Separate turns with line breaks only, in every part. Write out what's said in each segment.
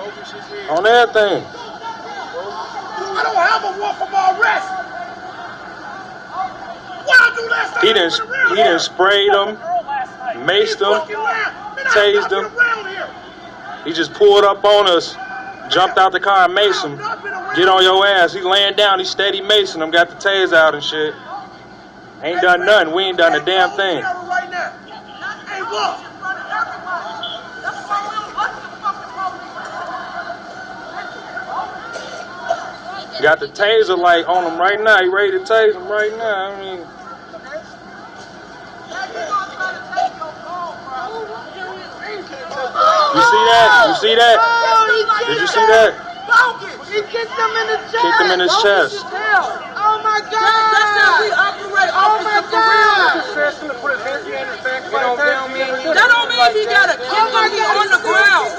On everything.
I don't have a warrant for my arrest. What I do last time?
He done sprayed them, maced them, tased them. He just pulled up on us, jumped out the car and maced him. Get on your ass. He laying down, he steady macing him, got the tase out and shit. Ain't done nothing. We ain't done a damn thing.
Hey, look.
Got the taser light on him right now. He ready to tase him right now. I mean, you see that? You see that? Did you see that?
He kicked him in the chest.
Kicked him in his chest.
Oh my God! That's how we operate. Oh my God! That don't mean he gotta kick him. He on the ground.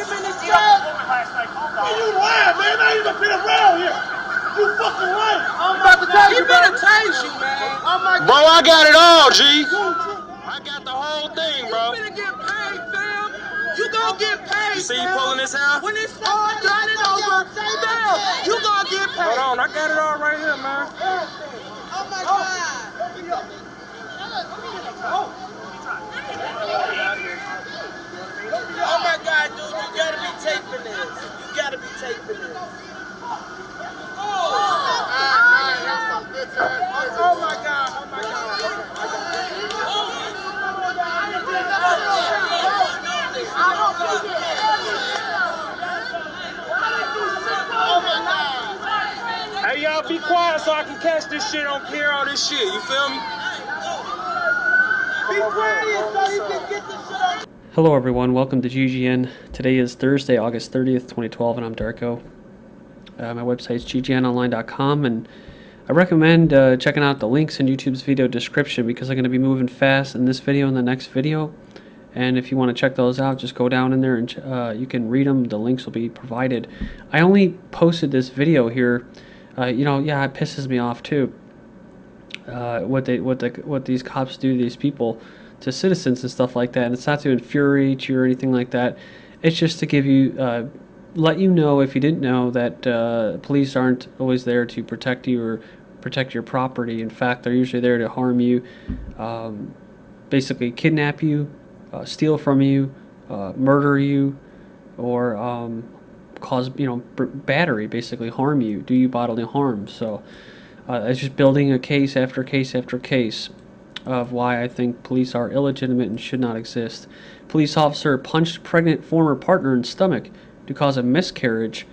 You lying, man? I ain't even been around here. You fucking lying. I'm about to tell you. He better tase you, man. Oh my God.
Bro, I got it all, G. I got the whole thing, bro.
You better get paid, fam. You gonna get paid.
You see he pulling this out?
When it's all done and over, fam, you gonna get paid.
Hold on, I got it all right here, man.
Oh my God. Oh my God, dude, you gotta be taping this. You gotta be taping this. Oh my God, oh my God.
Hey, y'all be quiet so I can catch this shit on camera, all this shit. You feel me?
Be quiet so you can get this shit on.
Hello everyone, welcome to GGN. Today is Thursday, August 30th, 2012, and I'm Darko. My website is ggnonline.com, and I recommend checking out the links in YouTube's video description because I'm going to be moving fast in this video and the next video. And if you want to check those out, just go down in there and you can read them. The links will be provided. I only posted this video here. Yeah, it pisses me off too. What these cops do to these people, to citizens and stuff like that. And it's not to infuriate you or anything like that. It's just to give you, let you know, if you didn't know, that police aren't always there to protect you or protect your property. In fact, they're usually there to harm you, basically kidnap you, steal from you, murder you, or cause battery, basically harm you, do you bodily harm. So it's just building a case after case after case of why I think police are illegitimate and should not exist. Police officer punched pregnant former partner in stomach to cause a miscarriage.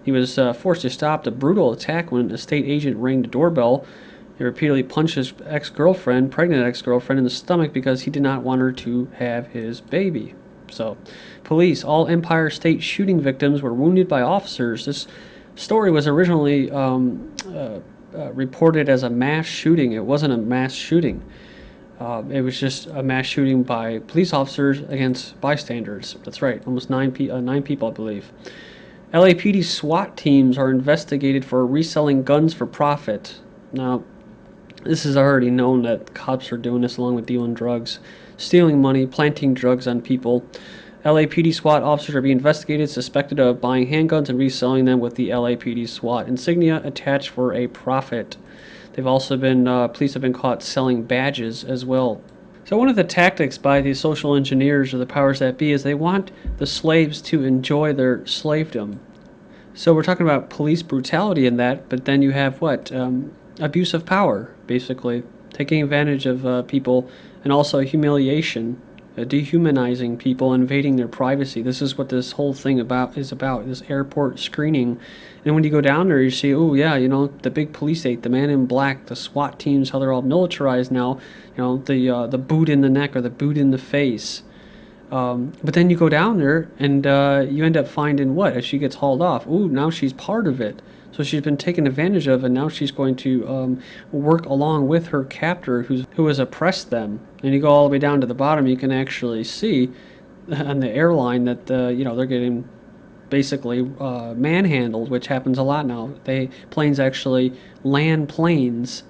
He was forced to stop the brutal attack when a state agent rang the doorbell. He repeatedly punched his pregnant ex-girlfriend in the stomach because he did not want her to have his baby. So, police, all Empire State shooting victims were wounded by officers. This story was originally reported as a mass shooting. It wasn't a mass shooting. It was just a mass shooting by police officers against bystanders. That's right, almost nine people, I believe. LAPD SWAT teams are investigated for reselling guns for profit. Now, this is already known that cops are doing this along with dealing drugs, stealing money, planting drugs on people. LAPD SWAT officers are being investigated, suspected of buying handguns and reselling them with the LAPD SWAT insignia attached for a profit. They've also been, police have been caught selling badges as well. So one of the tactics by the social engineers or the powers that be is they want the slaves to enjoy their slavedom. So we're talking about police brutality in that, but then you have what? Abuse of power, basically. Taking advantage of people, and also humiliation, dehumanizing people, invading their privacy. This is what this whole thing is about, this airport screening. And when you go down there, you see, oh yeah, the big police eight, the man in black, the SWAT teams, how they're all militarized now, the boot in the neck or the boot in the face. But then you go down there and you end up finding what? As she gets hauled off, ooh, now she's part of it. So she's been taken advantage of, and now she's going to work along with her captor who has oppressed them. And you go all the way down to the bottom, you can actually see on the airline that they're getting basically manhandled, which happens a lot now. Planes actually land planes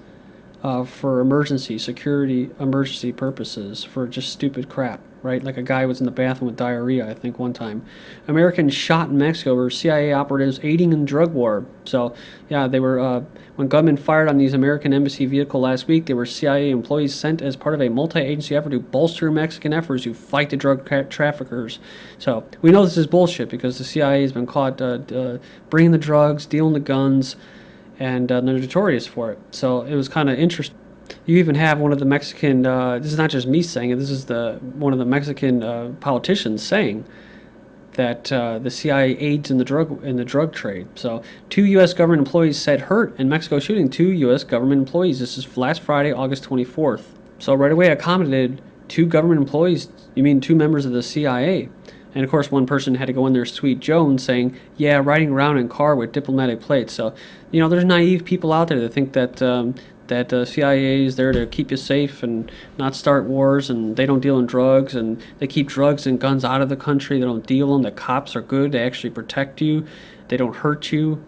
for emergency purposes, for just stupid crap, right? Like a guy was in the bathroom with diarrhea, I think, one time. Americans shot in Mexico were CIA operatives aiding in drug war. So, yeah, they were, when gunmen fired on these American embassy vehicle last week, they were CIA employees sent as part of a multi-agency effort to bolster Mexican efforts to fight the drug traffickers. So, we know this is bullshit because the CIA has been caught bringing the drugs, dealing the guns, and they're notorious for it. So it was kind of interesting. You even have one of the Mexican, this is not just me saying it, this is one of the Mexican politicians saying that the CIA aids in the drug trade. So 2 U.S. government employees said hurt in Mexico shooting. 2 U.S. government employees. This is last Friday, August 24th. So right away I commented, 2 government employees, you mean 2 members of the CIA? And of course, one person had to go in there, Sweet Jones, saying, yeah, riding around in a car with diplomatic plates. So, there's naive people out there that think that CIA is there to keep you safe and not start wars, and they don't deal in drugs, and they keep drugs and guns out of the country. They don't deal them. The cops are good. They actually protect you. They don't hurt you.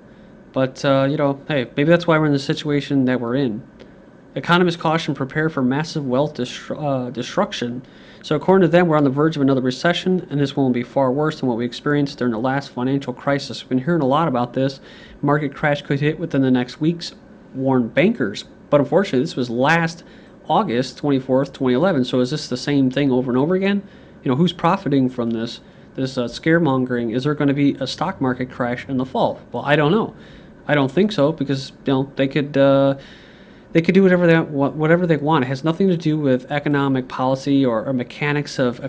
But, hey, maybe that's why we're in the situation that we're in. Economists caution prepare for massive wealth destruction. So according to them, we're on the verge of another recession, and this one will be far worse than what we experienced during the last financial crisis. We've been hearing a lot about this. Market crash could hit within the next weeks, warn bankers. But unfortunately, this was last August 24th, 2011. So is this the same thing over and over again? Who's profiting from this scaremongering? Is there going to be a stock market crash in the fall? Well, I don't know. I don't think so because they could do whatever they want. It has nothing to do with economic policy or mechanics of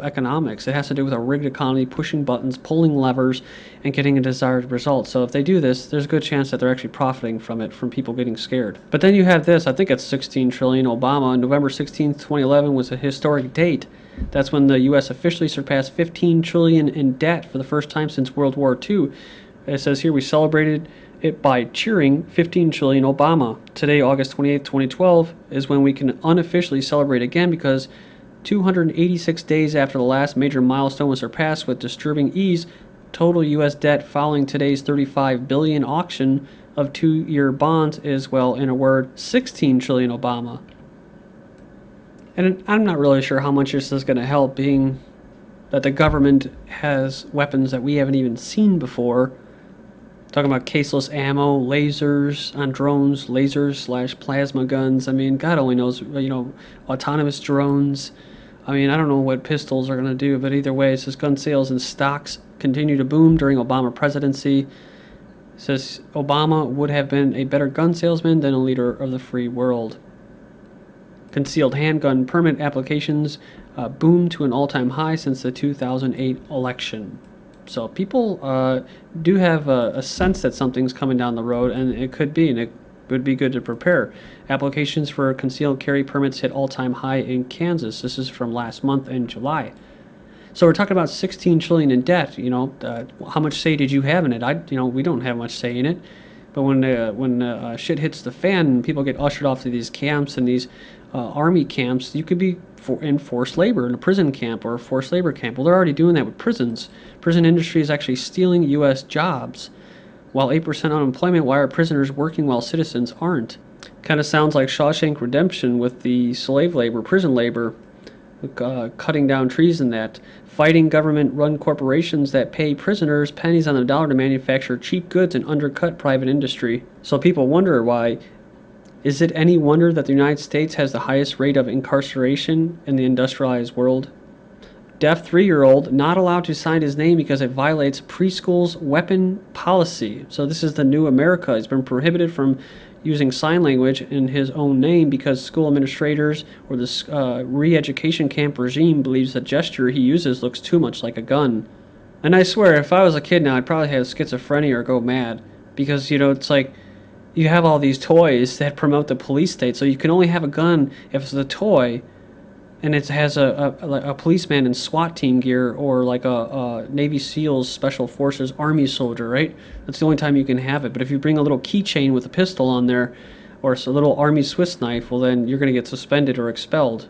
economics. It has to do with a rigged economy, pushing buttons, pulling levers, and getting a desired result. So if they do this, there's a good chance that they're actually profiting from it, from people getting scared. But then you have this, I think it's 16 trillion. Obama, November 16th, 2011 was a historic date. That's when the U.S. officially surpassed 15 trillion in debt for the first time since World War II. It says here we celebrated it by cheering 15 trillion Obama. Today, August 28, 2012, is when we can unofficially celebrate again because 286 days after the last major milestone was surpassed with disturbing ease, total U.S. debt following today's $35 billion auction of 2-year bonds is, well, in a word, 16 trillion Obama. And I'm not really sure how much this is going to help, being that the government has weapons that we haven't even seen before. Talking about caseless ammo, lasers on drones, lasers/plasma guns. I mean, God only knows, autonomous drones. I mean, I don't know what pistols are going to do, but either way, it says gun sales and stocks continue to boom during Obama presidency. It says Obama would have been a better gun salesman than a leader of the free world. Concealed handgun permit applications boomed to an all-time high since the 2008 election. So people do have a sense that something's coming down the road, and it could be, and it would be good to prepare. Applications for concealed carry permits hit all-time high in Kansas. This is from last month in July. So we're talking about 16 trillion in debt. How much say did you have in it? We don't have much say in it. But when shit hits the fan and people get ushered off to these camps and these army camps, you could be in forced labor in a prison camp or a forced labor camp. Well, they're already doing that with prisons. Prison industry is actually stealing U.S. jobs. While 8% unemployment, why are prisoners working while citizens aren't? Kind of sounds like Shawshank Redemption with the slave labor, prison labor, cutting down trees and that. Fighting government-run corporations that pay prisoners pennies on the dollar to manufacture cheap goods and undercut private industry. So people wonder why. Is it any wonder that the United States has the highest rate of incarceration in the industrialized world? Deaf 3-year-old not allowed to sign his name because it violates Preschool's weapon policy. So this is the new America. He's been prohibited from using sign language in his own name because school administrators or the re-education camp regime believes the gesture he uses looks too much like a gun. And I swear, if I was a kid now, I'd probably have schizophrenia or go mad. Because, it's like, you have all these toys that promote the police state, so you can only have a gun if it's a toy and it has a policeman in SWAT team gear or like a Navy SEALs Special Forces Army soldier, right? That's the only time you can have it. But if you bring a little keychain with a pistol on there or a little Army Swiss knife, well then you're going to get suspended or expelled.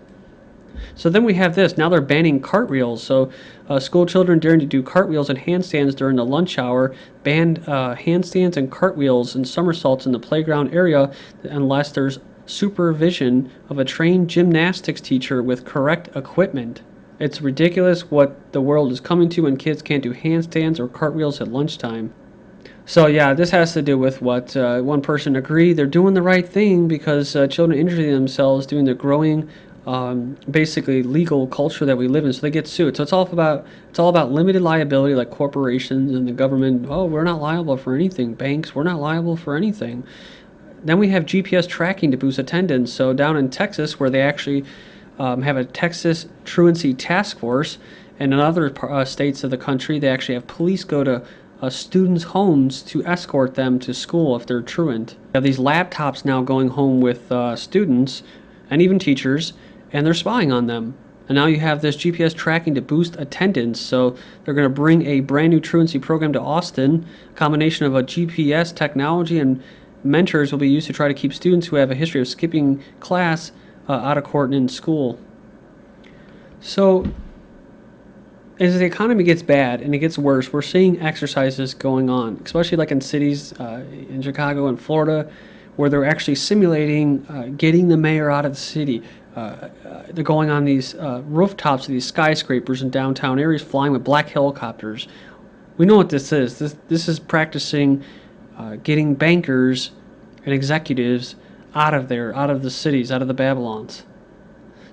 So then we have this. Now they're banning cartwheels. So school children daring to do cartwheels and handstands during the lunch hour banned handstands and cartwheels and somersaults in the playground area unless there's supervision of a trained gymnastics teacher with correct equipment. It's ridiculous what the world is coming to when kids can't do handstands or cartwheels at lunchtime. So yeah, this has to do with what one person agreed. They're doing the right thing because children injure themselves doing the growing, basically legal culture that we live in. So they get sued. So it's all about limited liability, like corporations and the government. Oh, we're not liable for anything. Banks, we're not liable for anything. Then we have GPS tracking to boost attendance. So down in Texas, where they actually have a Texas Truancy Task Force, and in other states of the country, they actually have police go to students' homes to escort them to school if they're truant. You have these laptops now going home with students and even teachers, and they're spying on them. And now you have this GPS tracking to boost attendance. So they're going to bring a brand new truancy program to Austin. A combination of a GPS technology and mentors will be used to try to keep students who have a history of skipping class out of court and in school. So as the economy gets bad and it gets worse, we're seeing exercises going on, especially like in cities in Chicago and Florida, where they're actually simulating getting the mayor out of the city. They're going on these rooftops of these skyscrapers in downtown areas, flying with black helicopters. We know what this is. This is practicing getting bankers and executives out of there, out of the cities, out of the Babylons.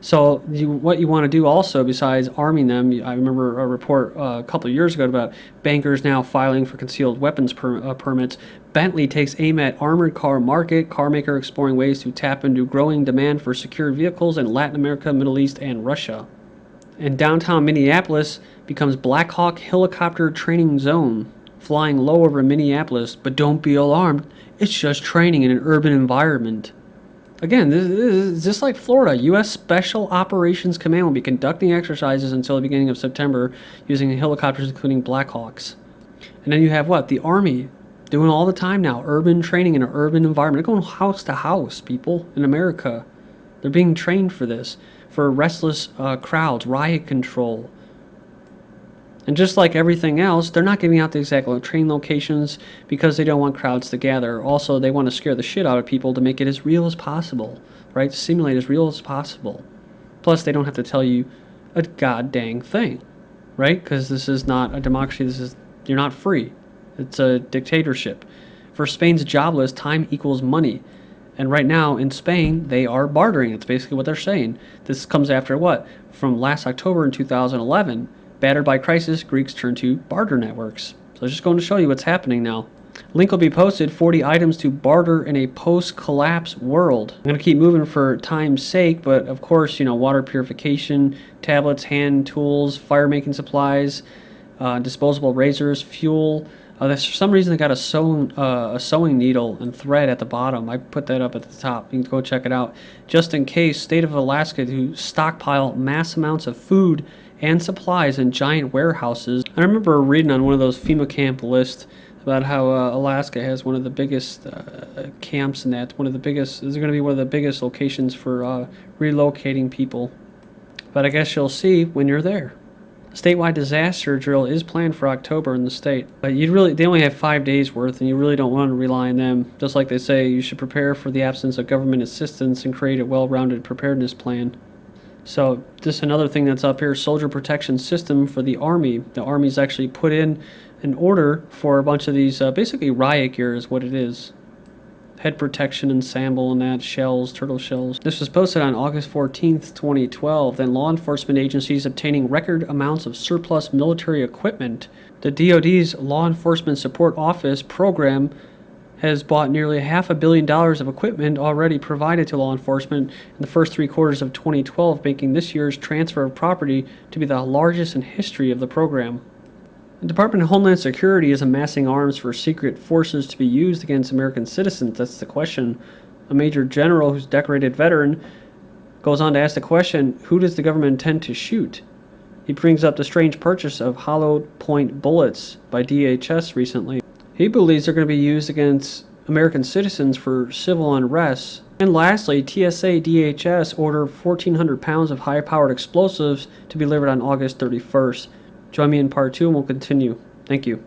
So what you want to do also, besides arming them, I remember a report a couple of years ago about bankers now filing for concealed weapons permits. Bentley takes aim at armored car market, car maker exploring ways to tap into growing demand for secured vehicles in Latin America, Middle East, and Russia. And downtown Minneapolis becomes Black Hawk helicopter training zone, flying low over Minneapolis, but don't be alarmed, it's just training in an urban environment. Again, this is just like Florida. U.S. Special Operations Command will be conducting exercises until the beginning of September using helicopters including Black Hawks. And then you have what? The Army doing all the time now. Urban training in an urban environment. They're going house to house, people, in America. They're being trained for this, for restless crowds, riot control. And just like everything else, they're not giving out the exact training locations because they don't want crowds to gather. Also, they want to scare the shit out of people to make it as real as possible, right? To simulate as real as possible. Plus, they don't have to tell you a goddamn thing, right? Because this is not a democracy. You're not free. It's a dictatorship. For Spain's jobless, time equals money. And right now in Spain, they are bartering. It's basically what they're saying. This comes after what? From last October in 2011. Battered by crisis, Greeks turn to barter networks. So it's just going to show you what's happening now. Link will be posted, 40 items to barter in a post-collapse world. I'm going to keep moving for time's sake, but of course, water purification, tablets, hand tools, fire-making supplies, disposable razors, fuel. There's for some reason they got a sewing needle and thread at the bottom. I put that up at the top. You can go check it out. Just in case, state of Alaska to stockpile mass amounts of food and supplies in giant warehouses. I remember reading on one of those FEMA camp lists about how Alaska has one of the biggest camps, and that's one of the biggest. This is going to be one of the biggest locations for relocating people. But I guess you'll see when you're there. A statewide disaster drill is planned for October in the state, but they only have 5 days worth, and you really don't want to rely on them. Just like they say, you should prepare for the absence of government assistance and create a well-rounded preparedness plan. So just another thing that's up here, soldier protection system for the Army. The Army's actually put in an order for a bunch of these, basically riot gear is what it is. Head protection ensemble and that, shells, turtle shells. This was posted on August 14th, 2012. Then law enforcement agencies obtaining record amounts of surplus military equipment. The DoD's Law Enforcement Support Office program has bought nearly $500 million of equipment already provided to law enforcement in the first 3 quarters of 2012, making this year's transfer of property to be the largest in history of the program. The Department of Homeland Security is amassing arms for secret forces to be used against American citizens. That's the question. A major general who's a decorated veteran goes on to ask the question, who does the government intend to shoot? He brings up the strange purchase of hollow point bullets by DHS recently. He believes they're going to be used against American citizens for civil unrest. And lastly, TSA DHS ordered 1,400 pounds of high-powered explosives to be delivered on August 31st. Join me in part 2 and we'll continue. Thank you.